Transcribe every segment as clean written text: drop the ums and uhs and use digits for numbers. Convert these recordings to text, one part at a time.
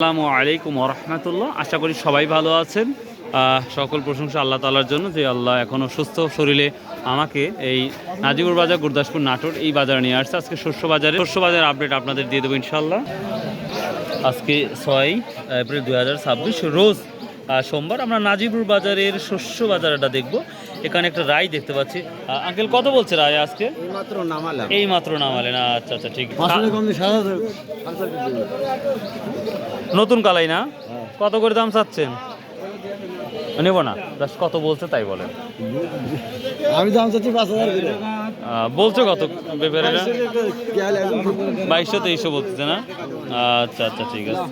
আসসালামু আলাইকুম রহমতুল্লাহ। আশা করি সবাই ভালো আছেন। সকল প্রশংসা আল্লাহ তাআলার জন্য, যে আল্লাহ এখনও সুস্থ শরীরে আমাকে এই নাজিবুর বাজার গুরদাসপুর নাটোর এই বাজারে নিয়ে আসছে। আজকে শস্য বাজার আপডেট আপনাদের দিয়ে দেবো ইনশাল্লাহ। আজকে 6 এপ্রিল 2026 রোজ সোমবার। আমরা নাজিবুর বাজারের শস্য বাজারটা দেখব। এখানে একটা রায় দেখতে পাচ্ছি। আঙ্কেল কত বলছে রায় আজকে? এই মাত্র নামালেন। আচ্ছা আচ্ছা, ঠিক। নতুন কালাই না? কত করে দাম চাচ্ছেন? নেব না, কত বলছে তাই বলেন। আমি দাম চাচ্ছি 5,000 করে। বলছো কত ব্যাপারীরা? 2200-2300 বলতেছে না? আচ্ছা আচ্ছা, ঠিক আছে।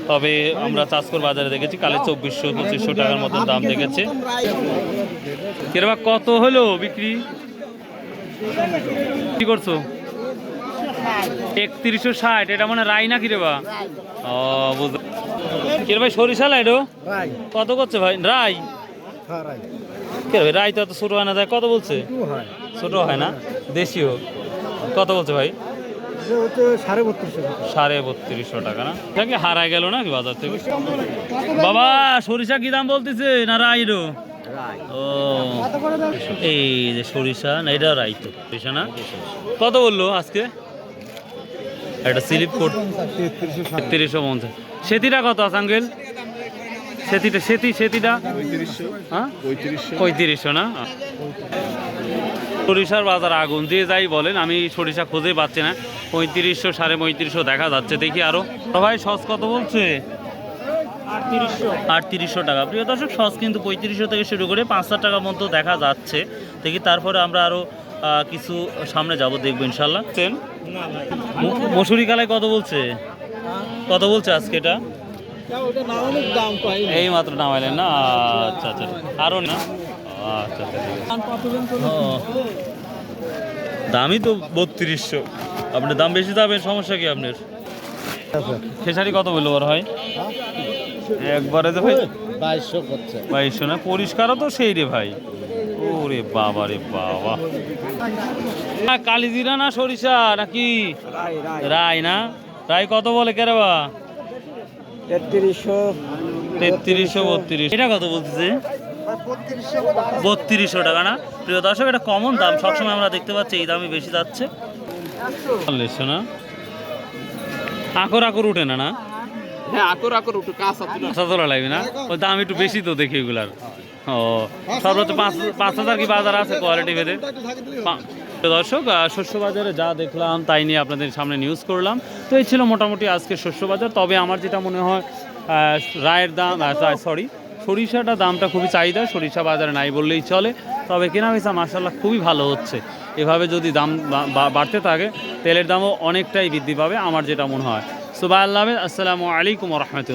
তবে আমরা চাষকর বাজারে দেখেছি কালে 2400-2500 টাকার মতো দাম দেখেছে। কিরবা কত হলো বিক্রি? কি করছো? 3160। এটা মানে রাই না কিরে বা? ও বুঝতে। কিরে ভাই সরিষা লাইডো কত করছে ভাই? রাই কে ভাই? রাই তো এত ছোট হয় না, তাই কত বলছে? ছোট হয় না, দেশীয়। কত বলছে ভাই? 3250 টাকা না? দেখে হারাই গেল না কি বাজার থেকে? বাবা সরিষা কি দাম বলতেছে না রাইডো? ও এই যে সরিষা না, এটা রাই তো সরিষা না? কত বললো আজকে? একটা স্লিপ কোড 3350। সেতিটা কত আছে আঙ্কেল? সেতিটা হ্যাঁ 3500 না? সরিষার বাজার আগুন, যে যাই বলেন, আমি সরিষা খুঁজে পাচ্ছি না। 3500, 3550 দেখা যাচ্ছে। দেখি আরো ভাই সস কত বলছে? 3800 টাকা। প্রিয় দর্শক, সস কিন্তু 3500 থেকে শুরু করে 5000 টাকা মতো দেখা যাচ্ছে। দেখি তারপরে আমরা আরো কিছু সামনে যাব, দেখবো ইনশাল্লাহ। মসুরি কালাই কত বলছে? কত বলছে আজকে এটা? এই মাত্র নামাইলেন না? আচ্ছা আচ্ছা, আরো না? আচ্ছা আচ্ছা, দামই তো 3200। আপনার দাম বেশি যাবে, সমস্যা কি আপনার? খেসারি কত বললো বড় হয় একবারে? যে ভাই 2200 না? পরিষ্কারও তো সেই রে ভাই। ওরে বাবা রে বাবা। কালিজিরা না সরিষা নাকি? রাই না? রাই কত বলে কেরে বা? 3332। এটা কত বলতেছে? 3200 টাকা না? প্রিয় দর্শক, এটা কমন দাম, সবসময় আমরা দেখতে পাচ্ছি এই দামই বেশি যাচ্ছে। না আকর উঠে না? না কাঁচা তোলা লাগবে না? ওই দাম একটু বেশি তো দেখি এগুলার। ও সর্বোচ্চ 5000 কি বাজার আছে কোয়ালিটি ভেদে। দর্শক, শস্য বাজারে যা দেখলাম তাই নিয়ে আপনাদের সামনে নিউজ করলাম। তো এই ছিল মোটামুটি আজকে শস্য বাজার। তবে আমার যেটা মনে হয়, রায়ের দাম সরিষাটা দামটা খুবই চাহিদা, সরিষা বাজারে নাই বললেই চলে। তবে কেনাবেচা মাশাআল্লাহ খুবই ভালো হচ্ছে। এভাবে যদি দাম বাড়তে থাকে, তেলের দামও অনেকটাই বৃদ্ধি পাবে আমার যেটা মনে হয়। সুবহানাল্লাহ। আসসালামু আলাইকুম রহমতুল্লাহ।